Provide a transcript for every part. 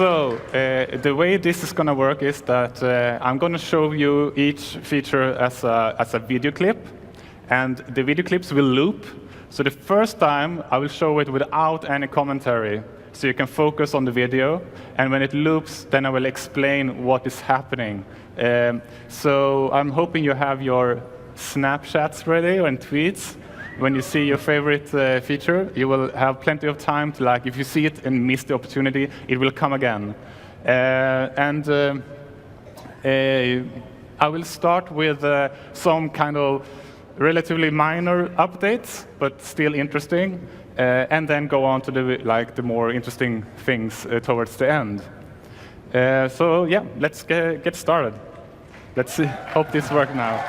The way this is going to work is that I'm going to show you each feature as a video clip, and the video clips will loop. So the first time, I will show it without any commentary, so you can focus on the video, and when it loops, then I will explain what is happening. So I'm hoping you have your Snapchats ready and tweets. When you see your favorite feature, you will have plenty of time to, like, if you see it and miss the opportunity, it will come again. I will start with some kind of relatively minor updates, but still interesting, and then go on to the more interesting things towards the end. So yeah, let's get started. Let's see. Hope this works now.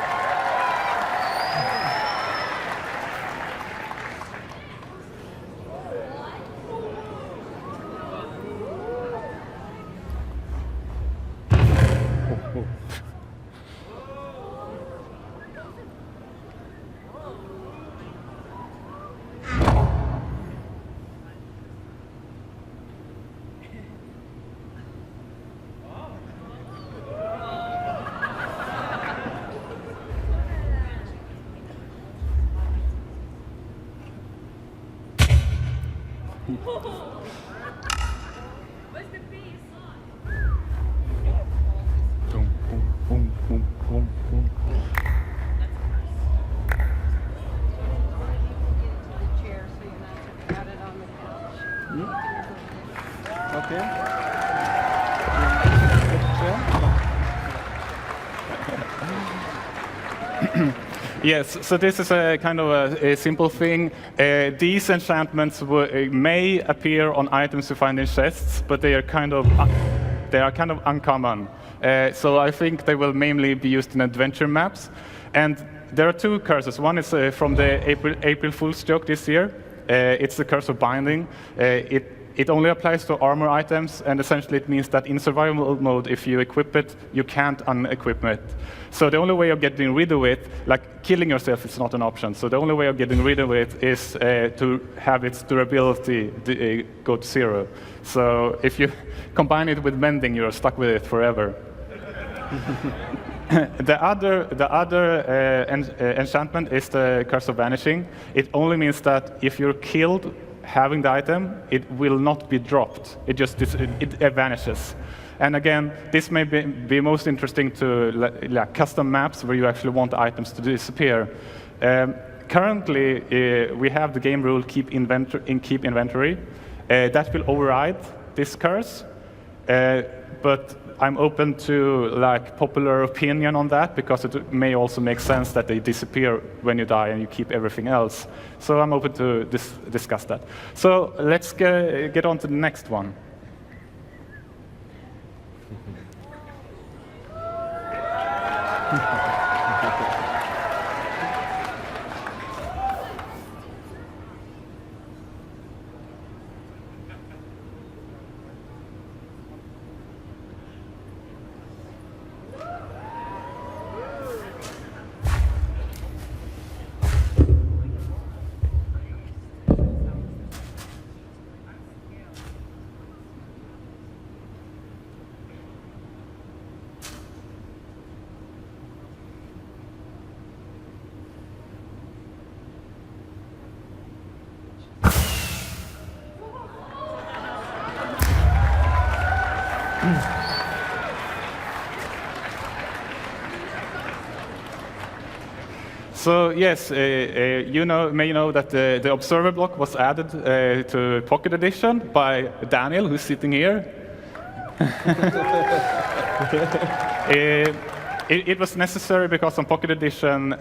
Yes, so this is a kind of a simple thing. These enchantments may appear on items you find in chests, but they are kind of uncommon. So I think they will mainly be used in adventure maps. And there are two curses. One is from the April Fool's joke this year. It's the curse of binding. It only applies to armor items, and essentially it means that in survival mode, if you equip it, you can't unequip it. So the only way of getting rid of it, like killing yourself, is not an option. So the only way of getting rid of it is to have its durability go to 0. So if you combine it with mending, you're stuck with it forever. The other enchantment is the Curse of Vanishing. It only means that if you're killed having the item, it will not be dropped. It just vanishes. And again, this may be most interesting to like custom maps where you actually want items to disappear. Currently, we have the game rule keep inventory. That will override this curse, but I'm open to like popular opinion on that, because it may also make sense that they disappear when you die and you keep everything else. So I'm open to discuss that. So let's get on to the next one. So yes, you may know that the observer block was added to Pocket Edition by Daniel, who's sitting here. It was necessary because on Pocket Edition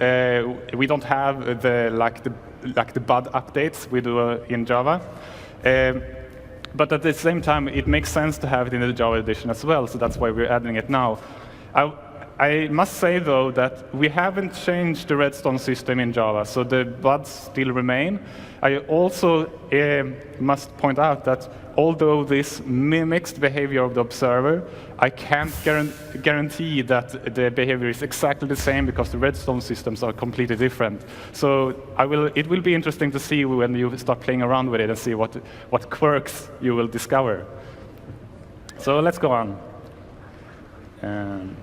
we don't have the bud updates we do in Java. But at the same time, it makes sense to have it in the Java edition as well, so that's why we're adding it now. I must say, though, that we haven't changed the redstone system in Java, so the buds still remain. I also must point out that although this mimics the behavior of the observer, I can't guarantee that the behavior is exactly the same, because the redstone systems are completely different. So it will be interesting to see when you start playing around with it and see what quirks you will discover. So let's go on. Um,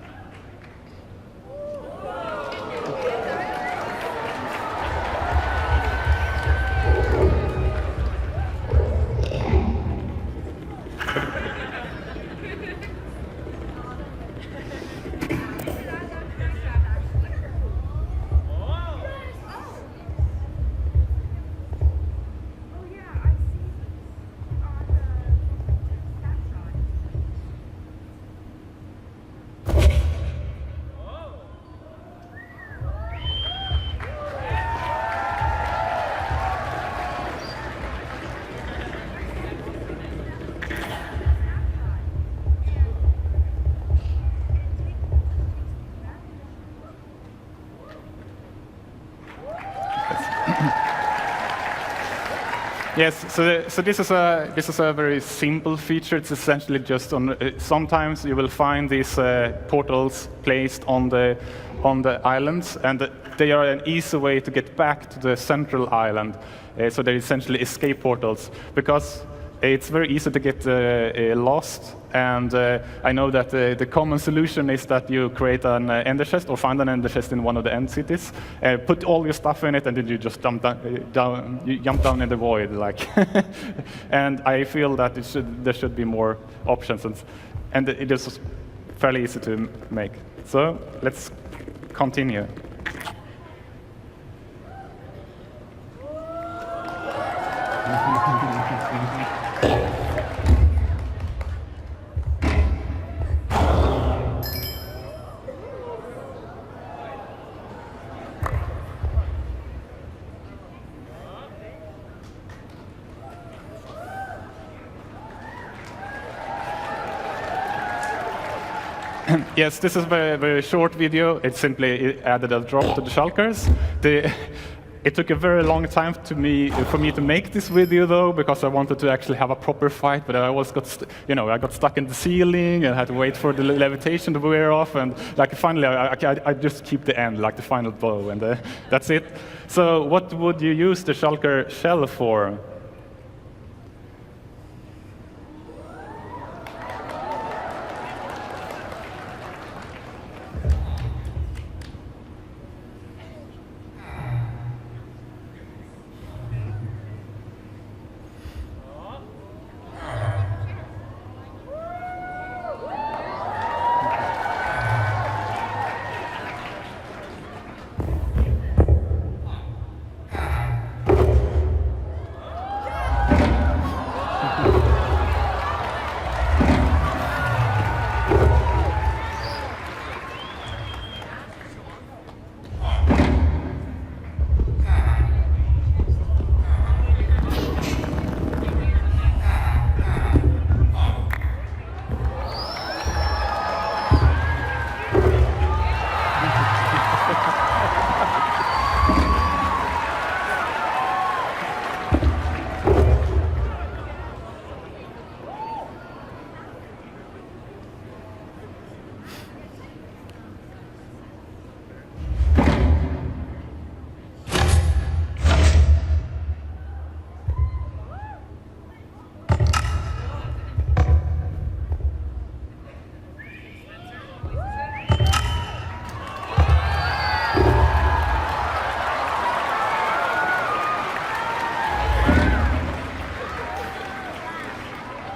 Yes, so this is a very simple feature. It's essentially just on. Sometimes you will find these portals placed on the islands, and they are an easy way to get back to the central island. So they're essentially escape portals because it's very easy to get lost. And I know that the common solution is that you create an ender chest or find an ender chest in one of the end cities, put all your stuff in it, and then you just jump down in the void. Like, and I feel that there should be more options, and it is fairly easy to make. So let's continue. Yes, this is a very short video. It simply added a drop to the shulkers. It took a very long time for me to make this video, though, because I wanted to actually have a proper fight. But I always got, I got stuck in the ceiling and had to wait for the levitation to wear off. And like finally, I just keep the end, like the final blow, and that's it. So, what would you use the shulker shell for?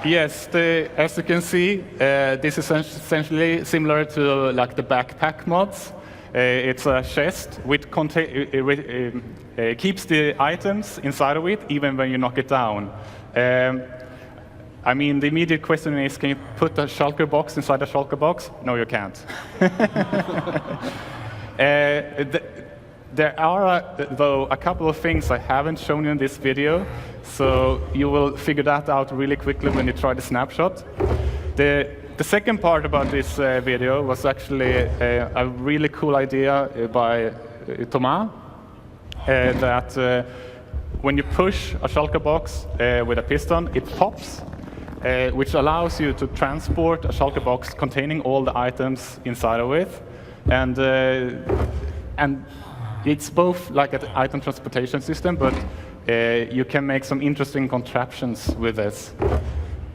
Yes, as you can see, this is essentially similar to like the backpack mods. It's a chest which keeps the items inside of it even when you knock it down. I mean, the immediate question is, can you put a shulker box inside a shulker box? No, you can't. There are, though, a couple of things I haven't shown you in this video, so you will figure that out really quickly when you try the snapshot. The second part about this video was actually a really cool idea by Thomas, that when you push a shulker box with a piston, it pops, which allows you to transport a shulker box containing all the items inside of it, and it's both like an item transportation system, but you can make some interesting contraptions with this.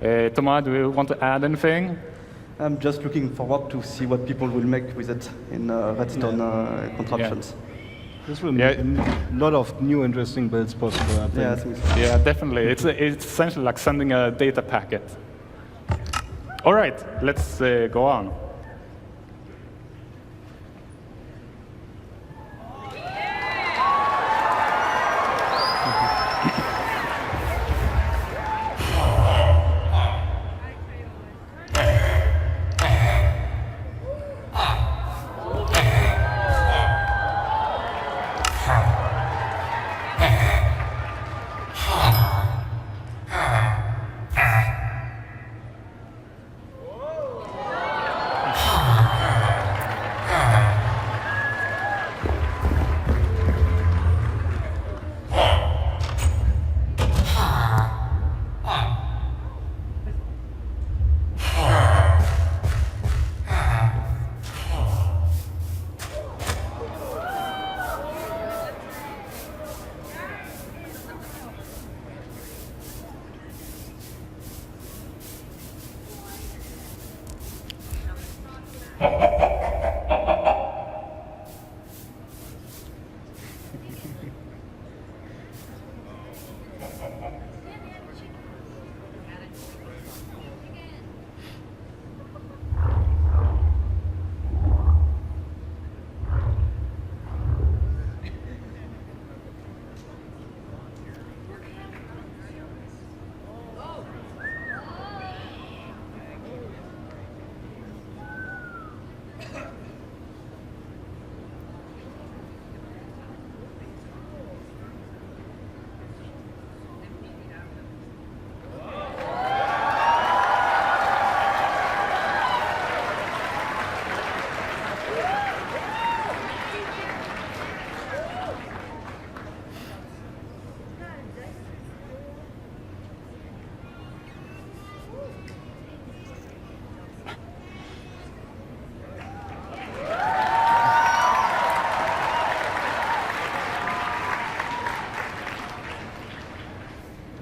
Thomas, do you want to add anything? I'm just looking forward to see what people will make with it in redstone contraptions. This will make a lot of new interesting builds possible, I think. Yeah, I think so. Yeah, definitely. It's essentially like sending a data packet. All right, let's go on.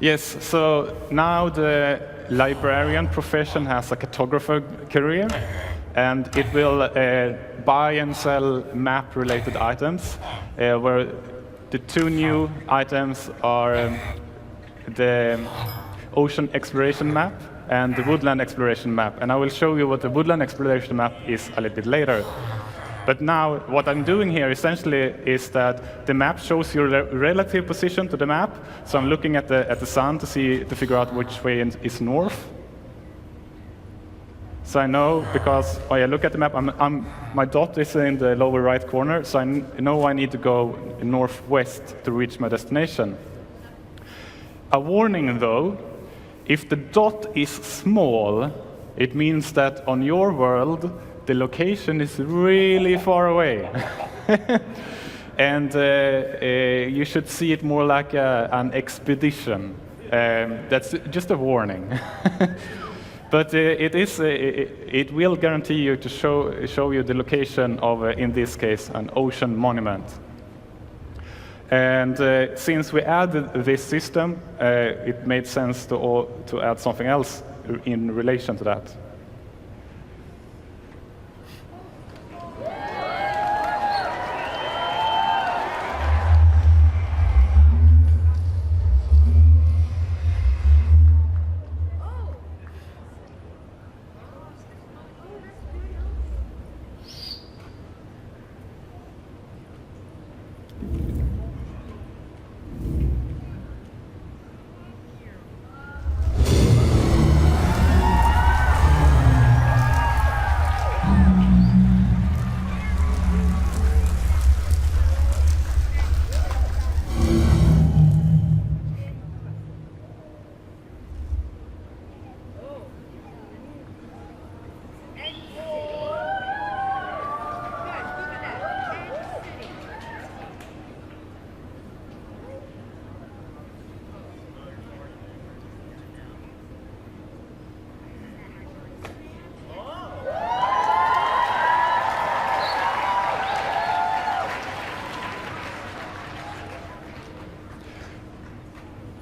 Yes, so now the librarian profession has a cartographer career, and it will buy and sell map-related items, where the two new items are the ocean exploration map and the woodland exploration map. And I will show you what the woodland exploration map is a little bit later. But now, what I'm doing here essentially is that the map shows your relative position to the map. So I'm looking at the sun to figure out which way is north. So I know, because when I look at the map, my dot is in the lower right corner, so I know I need to go northwest to reach my destination. A warning though, if the dot is small, it means that on your world, the location is really far away. And you should see it more like an expedition. That's just a warning. But it will guarantee you to show you the location of, in this case, an ocean monument. And since we added this system, it made sense to add something else in relation to that.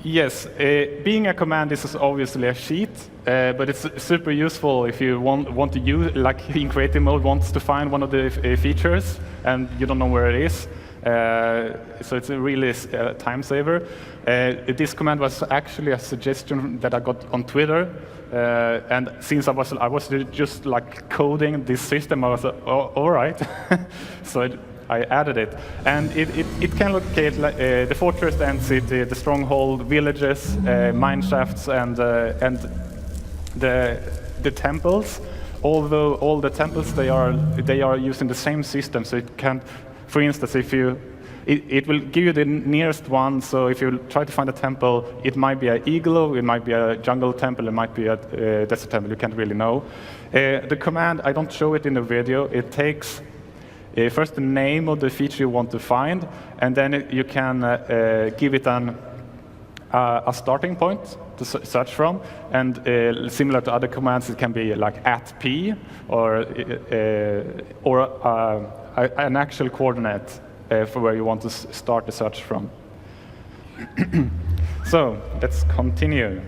Yes, being a command is obviously a cheat, but it's super useful if you want to use, like in creative mode, wants to find one of the features and you don't know where it is. So it's a really time saver. This command was actually a suggestion that I got on Twitter, and since I was just like coding this system, I was like, oh, all right. So I added it, and it can locate the fortress, the end city, the stronghold, villages, mine shafts, and the temples. Although all the temples they are using the same system, so it can, for instance, if you it will give you the nearest one. So if you try to find a temple, it might be an igloo, it might be a jungle temple, it might be a desert temple. You can't really know. The command, I don't show it in the video. It takes first the name of the feature you want to find, and then you can give it a starting point to search from. And similar to other commands, it can be like @p or an actual coordinate for where you want to start the search from. So let's continue.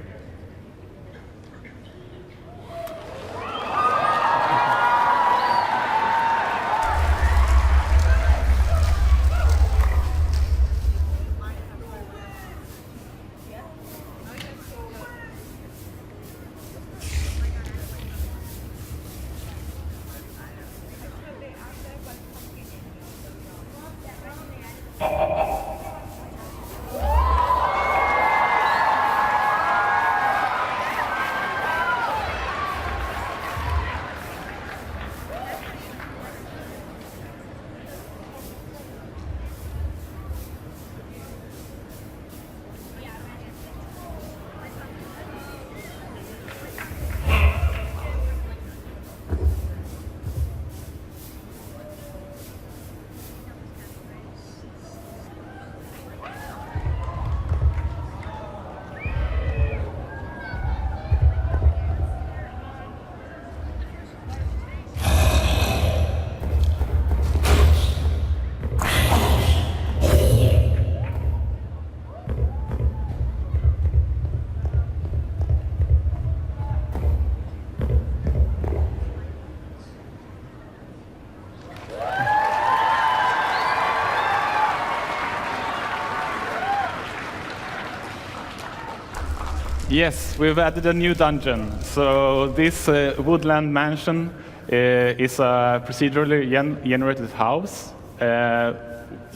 Yes, we've added a new dungeon. So this Woodland Mansion is a procedurally generated house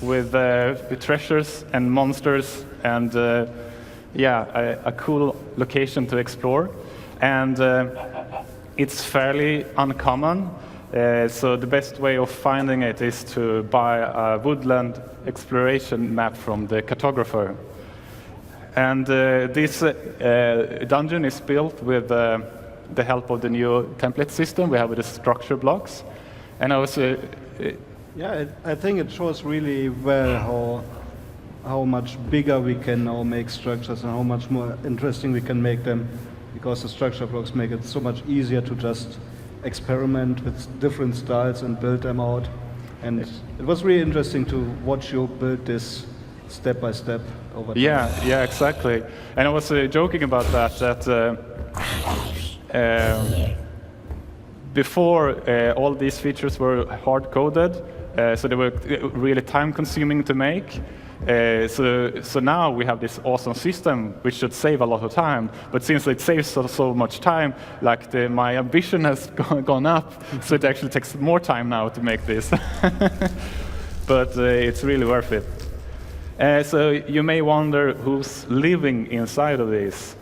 with treasures and monsters and a cool location to explore. And it's fairly uncommon. So the best way of finding it is to buy a woodland exploration map from the cartographer. And this dungeon is built with the help of the new template system we have with the structure blocks. And I was I think it shows really well how much bigger we can now make structures and how much more interesting we can make them, because the structure blocks make it so much easier to just experiment with different styles and build them out. And it was really interesting to watch you build this step by step over time. Yeah, exactly. And I was joking about that before all these features were hard-coded, so they were really time-consuming to make. So now we have this awesome system which should save a lot of time, but since it saves so much time, like my ambition has gone up, so it actually takes more time now to make this. But it's really worth it. So you may wonder who's living inside of this.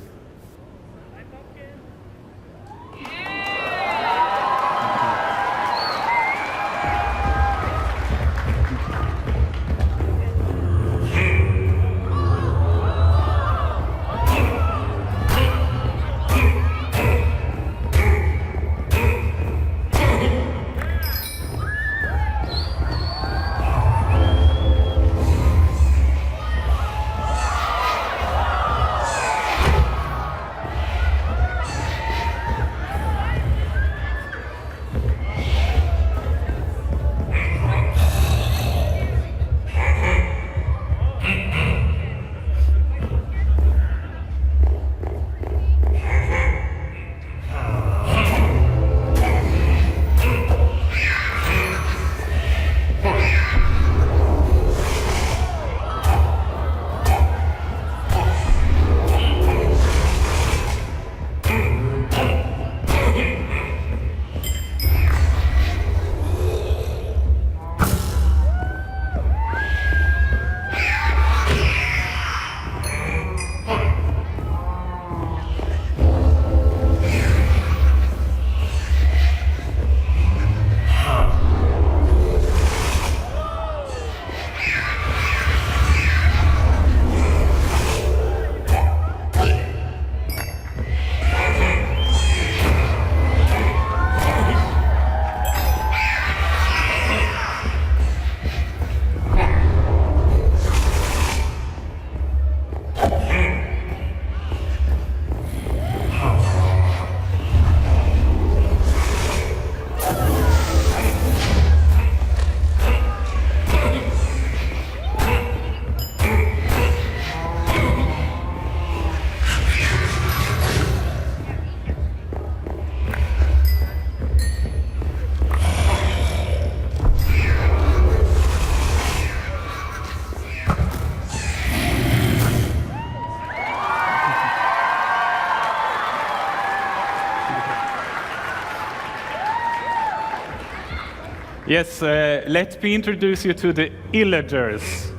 Yes, let me introduce you to the Illagers.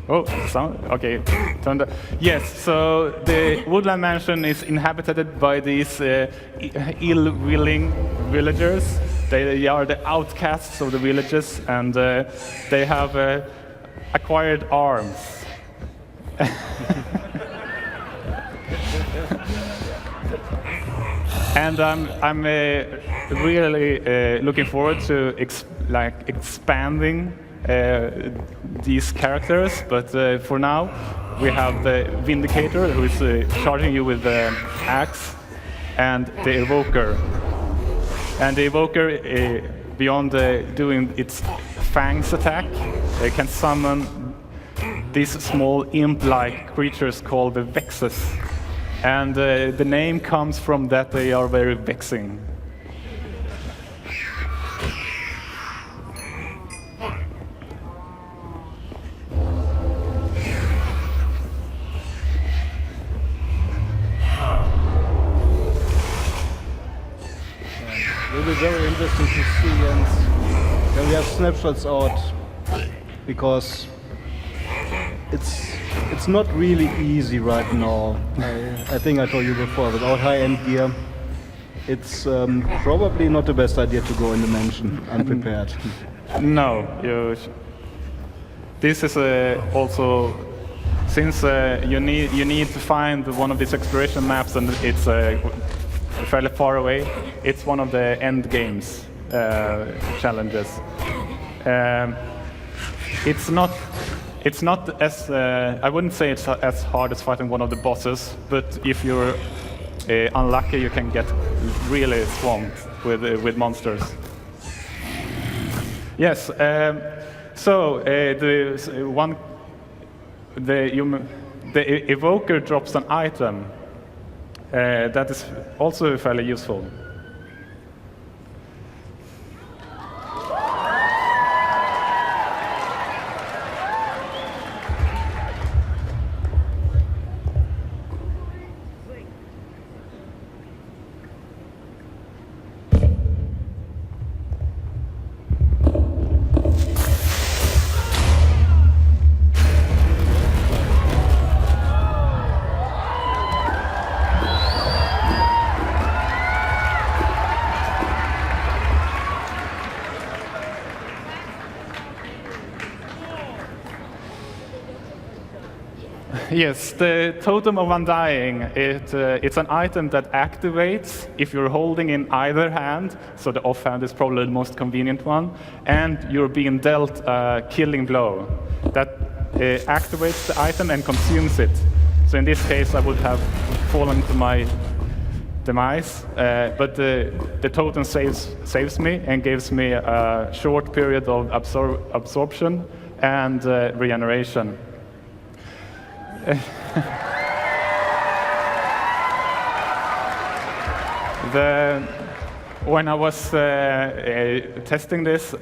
Oh, sound okay. Yes, so the Woodland Mansion is inhabited by these ill-willing villagers. They are the outcasts of the villages, and they have acquired arms. And I'm really looking forward to expanding these characters, but for now we have the Vindicator, who is charging you with the axe, and the Evoker. And the Evoker, beyond doing its fangs attack, can summon these small imp-like creatures called the Vexes. And the name comes from that they are very vexing. It will be very interesting to see, and then we have snapshots out, because it's not really easy right now. I think I told you before, without high-end gear, it's probably not the best idea to go in the mansion unprepared. No, this is also, since you need to find one of these exploration maps, and it's fairly far away. It's one of the end games challenges. It's not as I wouldn't say it's as hard as fighting one of the bosses, but if you're unlucky, you can get really swamped with monsters. Yes. So the Evoker drops an item. That is also fairly useful. Yes, the Totem of Undying, it's an item that activates if you're holding in either hand, so the offhand is probably the most convenient one, and you're being dealt a killing blow. That activates the item and consumes it. So in this case, I would have fallen to my demise, but the totem saves me and gives me a short period of absorption and regeneration. When I was testing this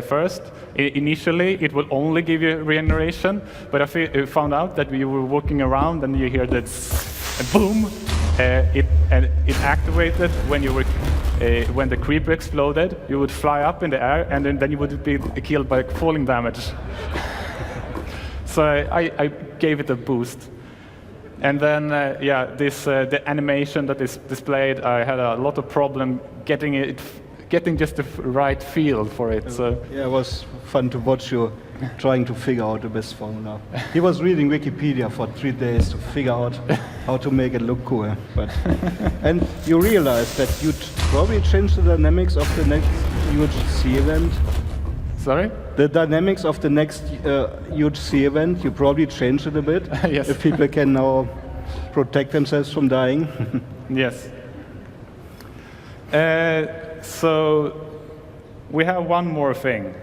first, initially it will only give you regeneration, but I found out that we were walking around and you hear that boom, it activated when you were when the creeper exploded. You would fly up in the air, and then you would be killed by falling damage. So I gave it a boost. And then, the animation that is displayed, I had a lot of problem getting just the right feel for it. So yeah, it was fun to watch you trying to figure out the best formula. He was reading Wikipedia for 3 days to figure out how to make it look cool. And you realized that you'd probably change the dynamics of the next UGC event. Sorry? The dynamics of the next UGC event, you probably changed it a bit. Yes. If people can now protect themselves from dying. Yes. So we have one more thing.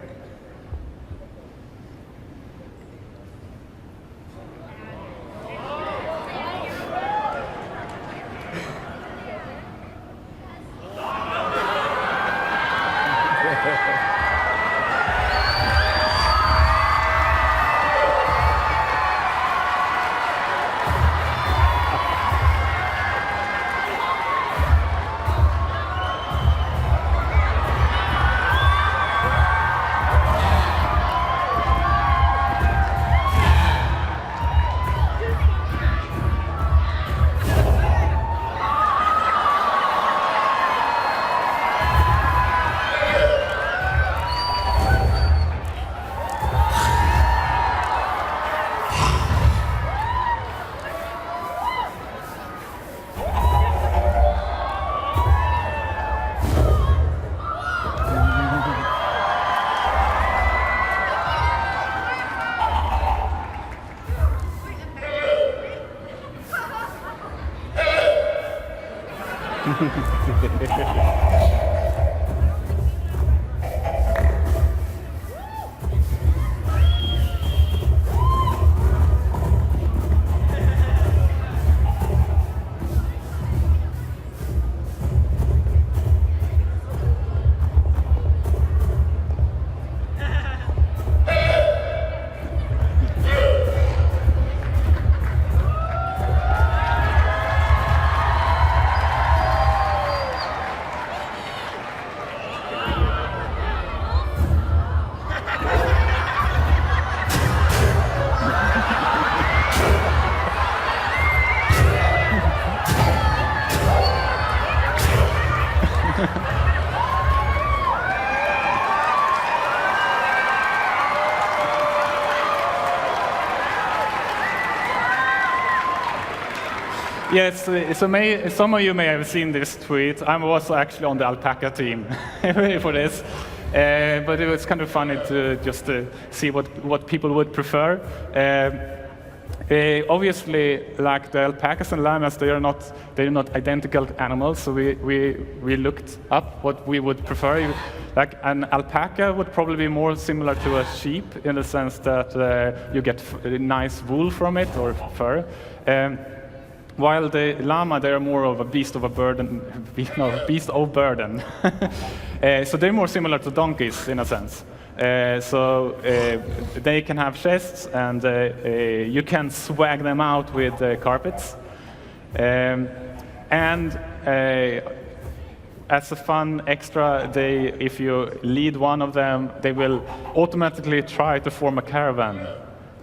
Yes, some of you may have seen this tweet. I'm also actually on the alpaca team for this. But it was kind of funny to just see what people would prefer. Obviously, like the alpacas and llamas, they're not identical animals. So we looked up what we would prefer. Like an alpaca would probably be more similar to a sheep in the sense that you get nice wool from it or fur. While the llama, they're more of a beast of burden. So they're more similar to donkeys in a sense. So they can have chests, and you can swag them out with carpets. And as a fun extra, if you lead one of them, they will automatically try to form a caravan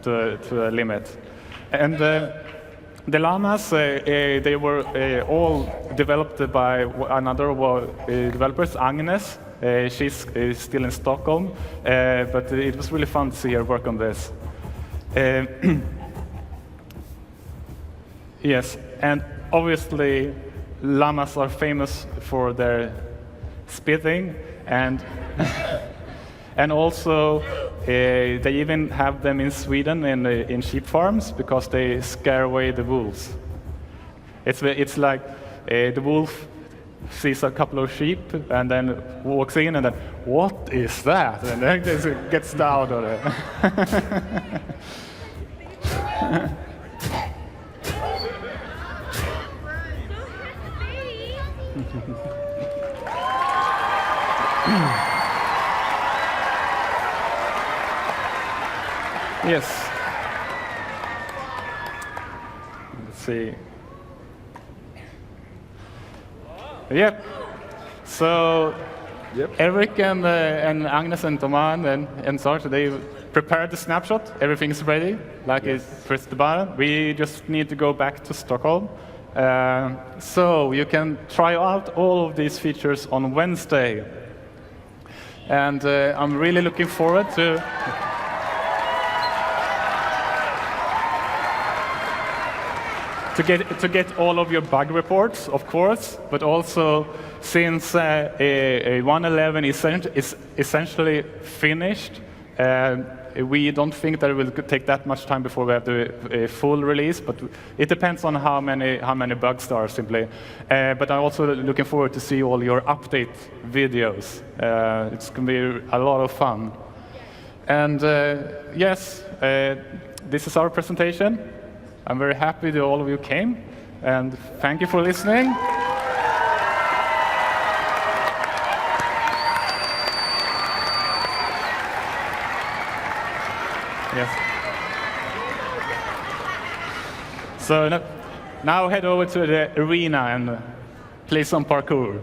to a limit. And the llamas, they were all developed by another developers, Agnes. She's still in Stockholm, but it was really fun to see her work on this. Yes, and obviously llamas are famous for their spitting, and and also they even have them in Sweden in sheep farms because they scare away the wolves. It's like the wolf sees a couple of sheep and then walks in and then, what is that? And then it gets down on it. Yes. Let's see. Yep. So Eric and Agnes and Toman and Sarge, they prepared the snapshot. Everything's ready. Like it's pressed the button. We just need to go back to Stockholm. So you can try out all of these features on Wednesday. And I'm really looking forward to get all of your bug reports, of course, but also since 1.11 is essentially finished, we don't think that it will take that much time before we have the full release, but it depends on how many bugs there are simply. But I'm also looking forward to see all your update videos. It's going to be a lot of fun. And yes, this is our presentation. I'm very happy that all of you came, and thank you for listening. Yes. So now head over to the arena and play some parkour.